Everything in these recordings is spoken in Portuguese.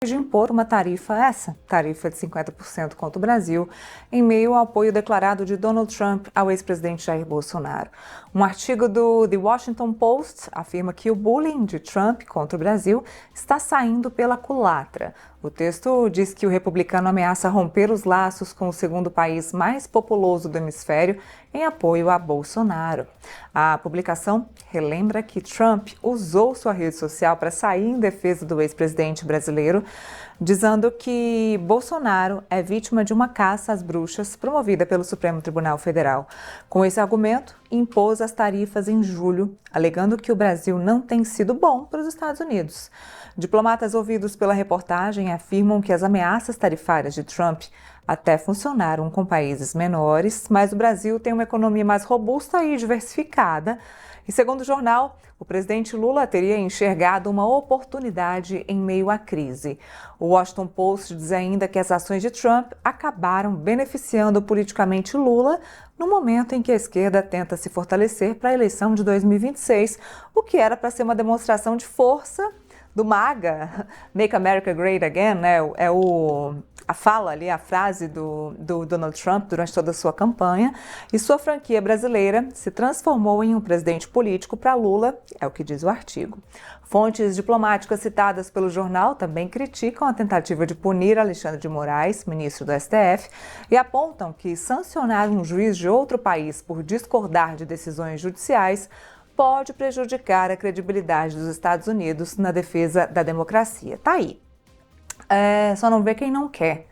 de impor uma tarifa de 50% contra o Brasil, em meio ao apoio declarado de Donald Trump ao ex-presidente Jair Bolsonaro. Um artigo do The Washington Post afirma que o bullying de Trump contra o Brasil está saindo pela culatra. O texto diz que o republicano ameaça romper os laços com o segundo país mais populoso do hemisfério em apoio a Bolsonaro. A publicação relembra que Trump usou sua rede social para sair em defesa do ex-presidente brasileiro, dizendo que Bolsonaro é vítima de uma caça às bruxas promovida pelo Supremo Tribunal Federal. Com esse argumento, impôs as tarifas em julho, alegando que o Brasil não tem sido bom para os Estados Unidos. Diplomatas ouvidos pela reportagem afirmam que as ameaças tarifárias de Trump até funcionaram com países menores, mas o Brasil tem uma economia mais robusta e diversificada. E segundo o jornal, o presidente Lula teria enxergado uma oportunidade em meio à crise. O Washington Post diz ainda que as ações de Trump acabaram beneficiando politicamente Lula no momento em que a esquerda tenta se fortalecer para a eleição de 2026, o que era para ser uma demonstração de força do MAGA, Make America Great Again, né? A fala ali, a frase do Donald Trump durante toda a sua campanha, e sua franquia brasileira se transformou em um presidente político para Lula, é o que diz o artigo. Fontes diplomáticas citadas pelo jornal também criticam a tentativa de punir Alexandre de Moraes, ministro do STF, e apontam que sancionar um juiz de outro país por discordar de decisões judiciais pode prejudicar a credibilidade dos Estados Unidos na defesa da democracia. Tá aí. Só não vê quem não quer.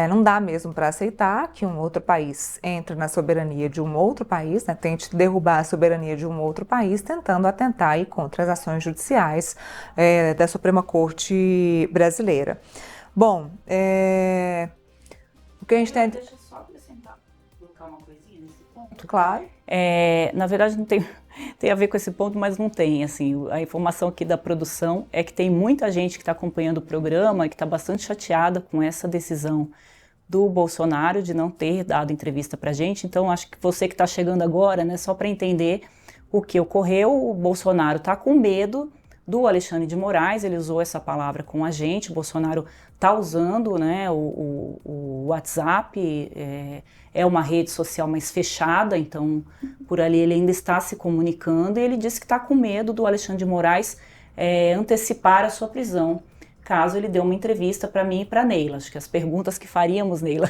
Não dá mesmo para aceitar que um outro país entre na soberania de um outro país, né, tente derrubar a soberania de um outro país, tentando atentar aí contra as ações judiciais da Suprema Corte brasileira. Bom, o que a gente tem... Deixa eu só acrescentar, colocar uma coisinha nesse ponto. Claro. Na verdade, não tem a ver com esse ponto, mas não tem. Assim, a informação aqui da produção é que tem muita gente que está acompanhando o programa e que está bastante chateada com essa decisão do Bolsonaro de não ter dado entrevista para a gente. Então, acho que você que está chegando agora, né, só para entender o que ocorreu, o Bolsonaro está com medo do Alexandre de Moraes, ele usou essa palavra com a gente, o Bolsonaro está usando, né, o WhatsApp, é uma rede social mais fechada, então por ali ele ainda está se comunicando, e ele disse que está com medo do Alexandre de Moraes antecipar a sua prisão, caso ele dê uma entrevista para mim e para Neila. Acho que as perguntas que faríamos, Neila,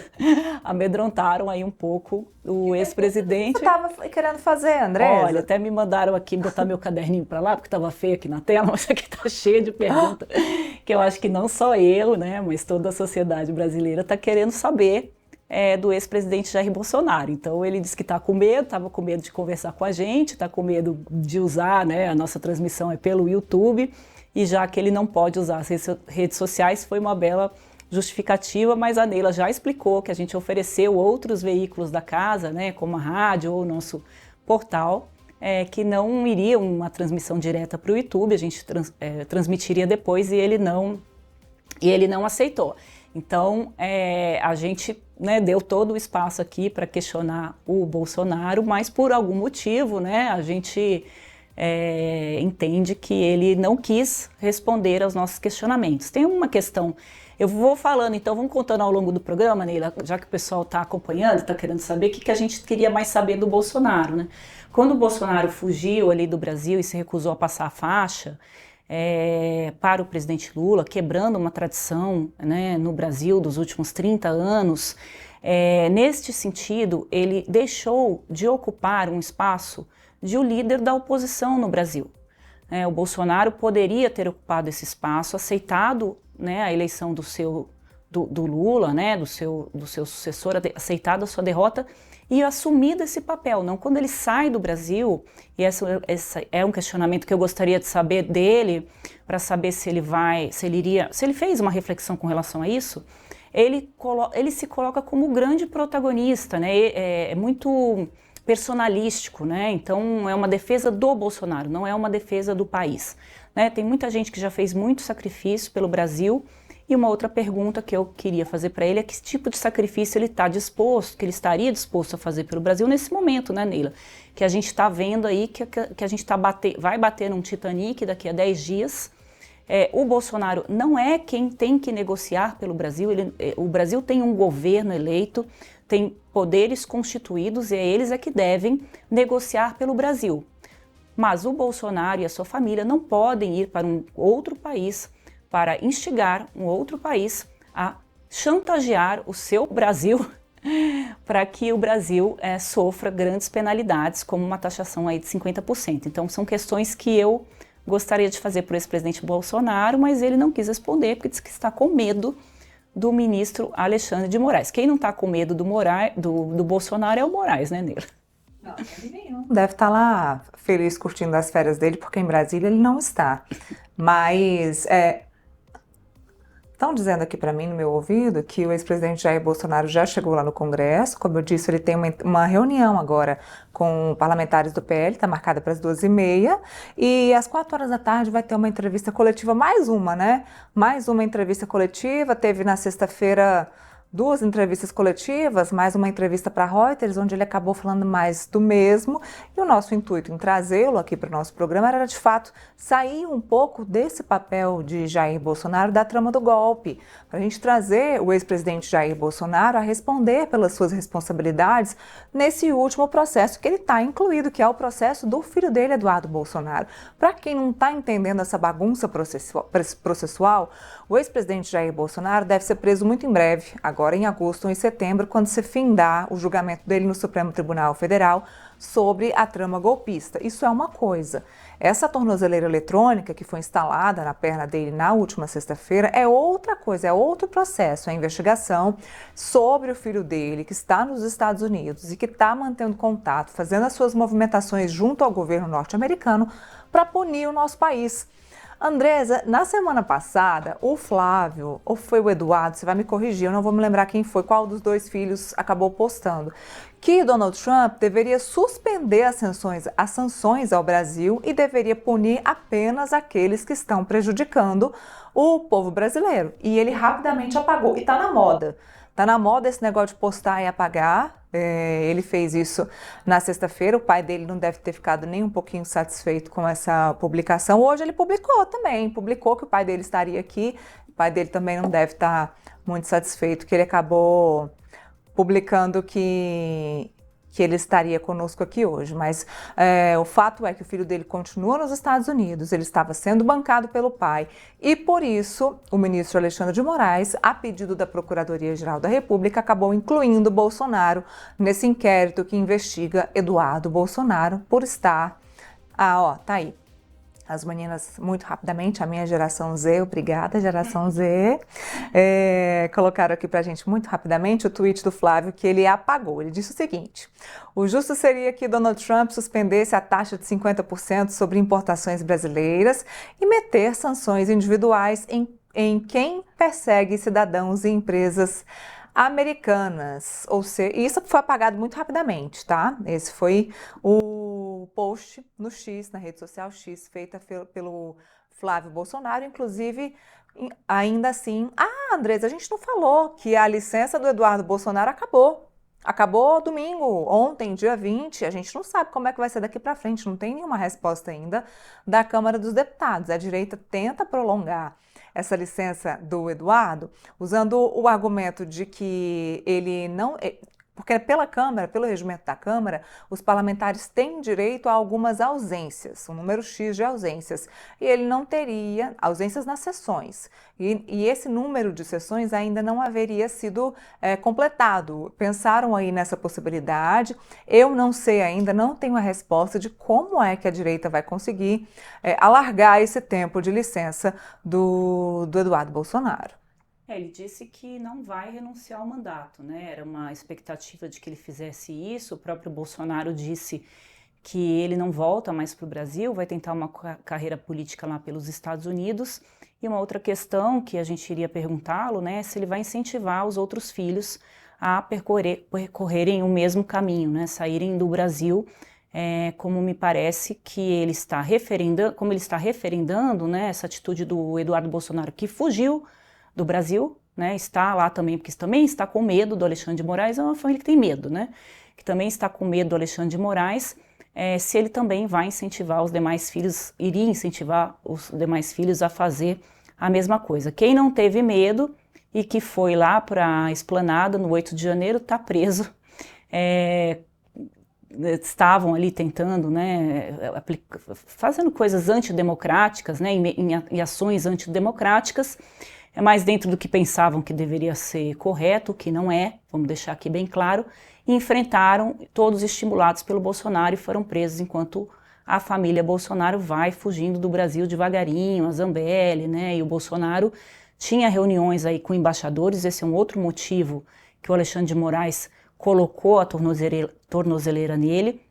amedrontaram aí um pouco o ex-presidente. Você estava querendo fazer, Andresa? Olha, até me mandaram aqui botar meu caderninho para lá, porque estava feio aqui na tela, mas aqui está cheio de perguntas, que eu acho que não só eu, né, mas toda a sociedade brasileira está querendo saber do ex-presidente Jair Bolsonaro. Então ele disse que está com medo, estava com medo de conversar com a gente, está com medo de usar, né, a nossa transmissão pelo YouTube, e já que ele não pode usar as redes sociais, foi uma bela justificativa, mas a Neila já explicou que a gente ofereceu outros veículos da casa, né, como a rádio ou o nosso portal, que não iria uma transmissão direta para o YouTube, a gente transmitiria depois, e ele não aceitou. Então, a gente, né, deu todo o espaço aqui para questionar o Bolsonaro, mas por algum motivo, né, a gente entende que ele não quis responder aos nossos questionamentos. Tem uma questão, eu vou falando, então vamos contando ao longo do programa, Neila, já que o pessoal está acompanhando, está querendo saber o que a gente queria mais saber do Bolsonaro, né? Quando o Bolsonaro fugiu ali do Brasil e se recusou a passar a faixa para o presidente Lula, quebrando uma tradição, né, no Brasil dos últimos 30 anos, neste sentido, ele deixou de ocupar um espaço de um líder da oposição no Brasil. O Bolsonaro poderia ter ocupado esse espaço, aceitado, né, a eleição do Lula, né, do seu sucessor, aceitado a sua derrota e assumido esse papel. Não, quando ele sai do Brasil, e esse é um questionamento que eu gostaria de saber dele, para saber se ele fez uma reflexão com relação a isso, ele se coloca como o grande protagonista, né, é muito personalístico, né? Então é uma defesa do Bolsonaro, não é uma defesa do país, né? Tem muita gente que já fez muito sacrifício pelo Brasil, e uma outra pergunta que eu queria fazer para ele é que tipo de sacrifício ele estaria disposto a fazer pelo Brasil nesse momento, né, Neila? Que a gente está vendo aí que a gente vai bater num Titanic daqui a 10 dias, O Bolsonaro não é quem tem que negociar pelo Brasil. O Brasil tem um governo eleito, tem poderes constituídos e eles é que devem negociar pelo Brasil. Mas o Bolsonaro e a sua família não podem ir para um outro país para instigar um outro país a chantagear o seu Brasil para que o Brasil sofra grandes penalidades, como uma taxação aí de 50%. Então são questões que eu gostaria de fazer para o ex-presidente Bolsonaro, mas ele não quis responder porque disse que está com medo do ministro Alexandre de Moraes. Quem não está com medo do Bolsonaro é o Moraes, né, Neila? Não, ele nenhum. Deve estar lá feliz curtindo as férias dele, porque em Brasília ele não está. Mas estão dizendo aqui para mim, no meu ouvido, que o ex-presidente Jair Bolsonaro já chegou lá no Congresso. Como eu disse, ele tem uma reunião agora com parlamentares do PL, está marcada para as 2h30, e às 4 horas da tarde vai ter uma entrevista coletiva, mais uma, né? Mais uma entrevista coletiva. Teve na sexta-feira 2 entrevistas coletivas, mais uma entrevista para Reuters, onde ele acabou falando mais do mesmo. E o nosso intuito em trazê-lo aqui para o nosso programa era, de fato, sair um pouco desse papel de Jair Bolsonaro, da trama do golpe, para a gente trazer o ex-presidente Jair Bolsonaro a responder pelas suas responsabilidades nesse último processo que ele está incluído, que é o processo do filho dele, Eduardo Bolsonaro. Para quem não está entendendo essa bagunça processual, o ex-presidente Jair Bolsonaro deve ser preso muito em breve, agora em agosto ou em setembro, quando se findar o julgamento dele no Supremo Tribunal Federal sobre a trama golpista. Isso é uma coisa. Essa tornozeleira eletrônica que foi instalada na perna dele na última sexta-feira é outra coisa, é outro processo, é a investigação sobre o filho dele, que está nos Estados Unidos e que está mantendo contato, fazendo as suas movimentações junto ao governo norte-americano para punir o nosso país. Andresa, na semana passada, o Flávio, ou foi o Eduardo, você vai me corrigir, eu não vou me lembrar quem foi, qual dos 2 filhos acabou postando, que Donald Trump deveria suspender as sanções ao Brasil e deveria punir apenas aqueles que estão prejudicando o povo brasileiro. E ele rapidamente apagou, e está na moda. Tá na moda esse negócio de postar e apagar. Ele fez isso na sexta-feira. O pai dele não deve ter ficado nem um pouquinho satisfeito com essa publicação. Hoje ele publicou também, publicou que o pai dele estaria aqui. O pai dele também não deve estar muito satisfeito, que ele acabou publicando que ele estaria conosco aqui hoje, mas o fato é que o filho dele continua nos Estados Unidos, ele estava sendo bancado pelo pai e por isso o ministro Alexandre de Moraes, a pedido da Procuradoria-Geral da República, acabou incluindo Bolsonaro nesse inquérito que investiga Eduardo Bolsonaro por estar... tá aí. As meninas, muito rapidamente, a minha geração Z, obrigada, geração Z, colocaram aqui pra gente muito rapidamente o tweet do Flávio que ele apagou. Ele disse o seguinte: o justo seria que Donald Trump suspendesse a taxa de 50% sobre importações brasileiras e meter sanções individuais em quem persegue cidadãos e empresas americanas. Ou seja, isso foi apagado muito rapidamente, tá? Esse foi o post no X, na rede social X, feita pelo Flávio Bolsonaro, inclusive, ainda assim, Andresa, a gente não falou que a licença do Eduardo Bolsonaro acabou domingo, ontem, dia 20, a gente não sabe como é que vai ser daqui para frente, não tem nenhuma resposta ainda da Câmara dos Deputados. A direita tenta prolongar essa licença do Eduardo, usando o argumento de que ele não... Porque pela Câmara, pelo regimento da Câmara, os parlamentares têm direito a algumas ausências, um número X de ausências, e ele não teria ausências nas sessões. E esse número de sessões ainda não haveria sido completado. Pensaram aí nessa possibilidade. Eu não sei ainda, não tenho a resposta de como é que a direita vai conseguir alargar esse tempo de licença do Eduardo Bolsonaro. Ele disse que não vai renunciar ao mandato, né? Era uma expectativa de que ele fizesse isso. O próprio Bolsonaro disse que ele não volta mais para o Brasil, vai tentar uma carreira política lá pelos Estados Unidos. E uma outra questão que a gente iria perguntá-lo, né, é se ele vai incentivar os outros filhos a percorrerem o mesmo caminho, né, saírem do Brasil, como me parece que ele está referendando, né, essa atitude do Eduardo Bolsonaro, que fugiu do Brasil, né, está lá também, porque também está com medo do Alexandre de Moraes. É uma família que tem medo, né, que também está com medo do Alexandre de Moraes, se ele também vai incentivar os demais filhos, iria incentivar os demais filhos a fazer a mesma coisa. Quem não teve medo e que foi lá para a Esplanada no 8 de janeiro está preso. Estavam ali tentando, né, fazendo coisas antidemocráticas, né, em ações antidemocráticas, mas dentro do que pensavam que deveria ser correto, que não é, vamos deixar aqui bem claro, e enfrentaram, todos estimulados pelo Bolsonaro, e foram presos enquanto a família Bolsonaro vai fugindo do Brasil devagarinho, a Zambelli, né, e o Bolsonaro tinha reuniões aí com embaixadores. Esse é um outro motivo que o Alexandre de Moraes colocou a tornozeleira nele.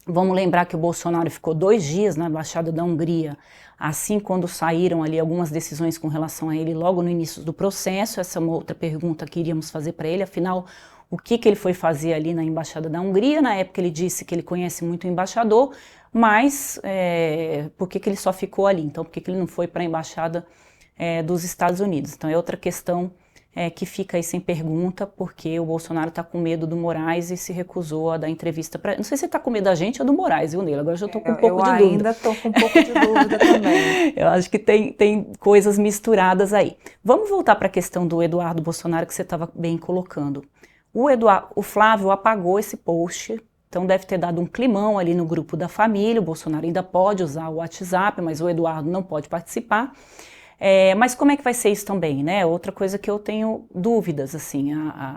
Vamos lembrar que o Bolsonaro ficou 2 dias na Embaixada da Hungria, assim quando saíram ali algumas decisões com relação a ele logo no início do processo. Essa é uma outra pergunta que iríamos fazer para ele, afinal, o que ele foi fazer ali na Embaixada da Hungria? Na época ele disse que ele conhece muito o embaixador, mas por que ele só ficou ali? Então, por que ele não foi para a Embaixada dos Estados Unidos? Então é outra questão que fica aí sem pergunta, porque o Bolsonaro está com medo do Moraes e se recusou a dar entrevista para... Não sei se ele está com medo da gente ou do Moraes, viu, Neila? Agora eu já estou com um pouco de dúvida. Eu ainda estou com um pouco de dúvida também. Eu acho que tem coisas misturadas aí. Vamos voltar para a questão do Eduardo Bolsonaro, que você estava bem colocando. O Flávio apagou esse post, então deve ter dado um climão ali no grupo da família. O Bolsonaro ainda pode usar o WhatsApp, mas o Eduardo não pode participar. Mas como é que vai ser isso também, né? Outra coisa que eu tenho dúvidas, assim,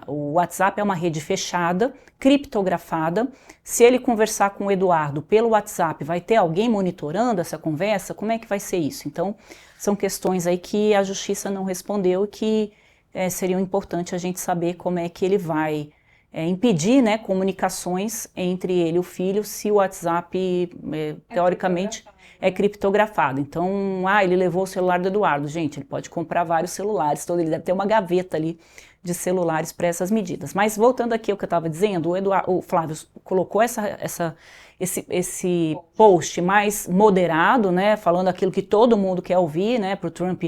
o WhatsApp é uma rede fechada, criptografada. Se ele conversar com o Eduardo pelo WhatsApp, vai ter alguém monitorando essa conversa? Como é que vai ser isso? Então, são questões aí que a Justiça não respondeu e que seriam importantes a gente saber como é que ele vai impedir, né, comunicações entre ele e o filho se o WhatsApp, teoricamente, é criptografado. Então, ele levou o celular do Eduardo. Gente, ele pode comprar vários celulares, ele deve ter uma gaveta ali de celulares para essas medidas. Mas voltando aqui ao que eu estava dizendo, o Flávio colocou esse post mais moderado, né, falando aquilo que todo mundo quer ouvir, né, para o Trump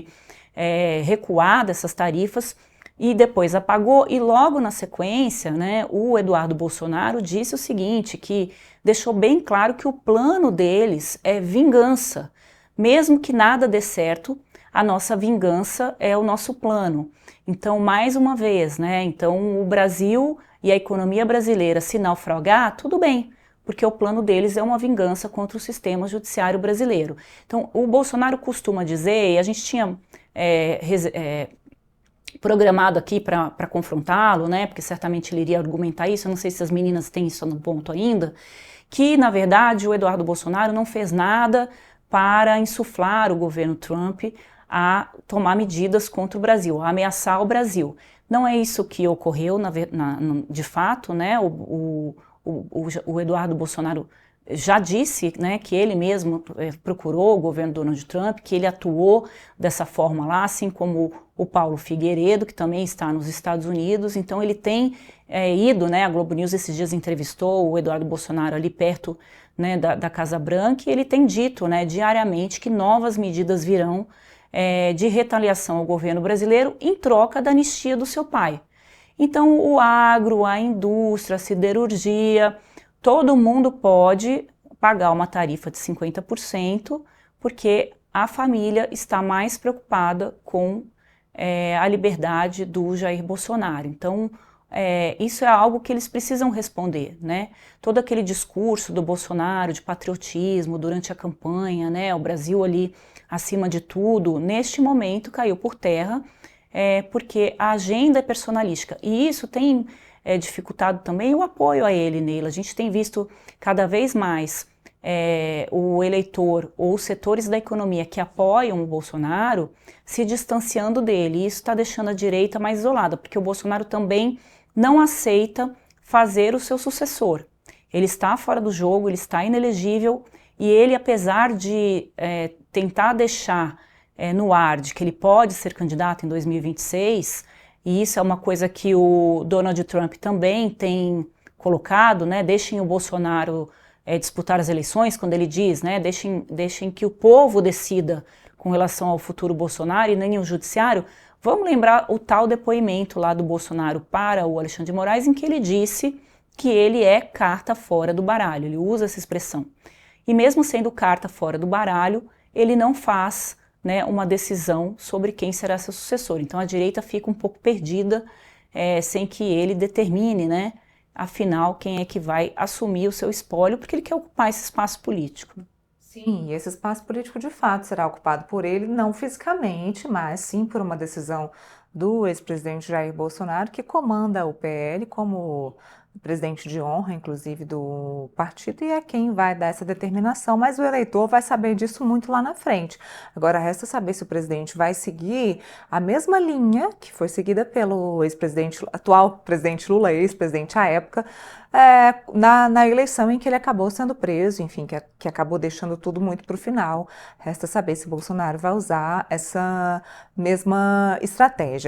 recuar dessas tarifas, e depois apagou, e logo na sequência, né, o Eduardo Bolsonaro disse o seguinte, que deixou bem claro que o plano deles é vingança. Mesmo que nada dê certo, a nossa vingança é o nosso plano. Então, mais uma vez, né, então o Brasil e a economia brasileira se naufragar, tudo bem, porque o plano deles é uma vingança contra o sistema judiciário brasileiro. Então, o Bolsonaro costuma dizer, e a gente tinha programado aqui para confrontá-lo, né, porque certamente ele iria argumentar isso, eu não sei se as meninas têm isso no ponto ainda, que na verdade o Eduardo Bolsonaro não fez nada para insuflar o governo Trump a tomar medidas contra o Brasil, a ameaçar o Brasil. Não é isso que ocorreu de fato, né, o Eduardo Bolsonaro já disse, né, que ele mesmo procurou o governo Donald Trump, que ele atuou dessa forma lá, assim como o Paulo Figueiredo, que também está nos Estados Unidos. Então ele tem ido, né, a Globo News esses dias entrevistou o Eduardo Bolsonaro ali perto, né, da Casa Branca, e ele tem dito, né, diariamente que novas medidas virão de retaliação ao governo brasileiro em troca da anistia do seu pai. Então o agro, a indústria, a siderurgia, todo mundo pode pagar uma tarifa de 50%, porque a família está mais preocupada com a liberdade do Jair Bolsonaro. Então, isso é algo que eles precisam responder, né? Todo aquele discurso do Bolsonaro de patriotismo durante a campanha, né? O Brasil ali acima de tudo, neste momento caiu por terra, porque a agenda é personalística. E isso tem dificultado também o apoio a ele, Neila. A gente tem visto cada vez mais o eleitor ou os setores da economia que apoiam o Bolsonaro se distanciando dele. E isso está deixando a direita mais isolada, porque o Bolsonaro também não aceita fazer o seu sucessor. Ele está fora do jogo, ele está inelegível, e ele, apesar de tentar deixar no ar de que ele pode ser candidato em 2026, e isso é uma coisa que o Donald Trump também tem colocado, né? Deixem o Bolsonaro disputar as eleições, quando ele diz, né? Deixem que o povo decida com relação ao futuro Bolsonaro e nem o judiciário. Vamos lembrar o tal depoimento lá do Bolsonaro para o Alexandre de Moraes, em que ele disse que ele é carta fora do baralho, ele usa essa expressão. E mesmo sendo carta fora do baralho, ele não faz, né, uma decisão sobre quem será seu sucessor. Então a direita fica um pouco perdida, sem que ele determine, né, afinal, quem é que vai assumir o seu espólio, porque ele quer ocupar esse espaço político. Sim, e esse espaço político de fato será ocupado por ele, não fisicamente, mas sim por uma decisão do ex-presidente Jair Bolsonaro, que comanda o PL como presidente de honra, inclusive, do partido, e é quem vai dar essa determinação, mas o eleitor vai saber disso muito lá na frente. Agora, resta saber se o presidente vai seguir a mesma linha que foi seguida pelo ex-presidente, atual presidente Lula, ex-presidente à época, na eleição em que ele acabou sendo preso, enfim, que acabou deixando tudo muito para o final. Resta saber se Bolsonaro vai usar essa mesma estratégia.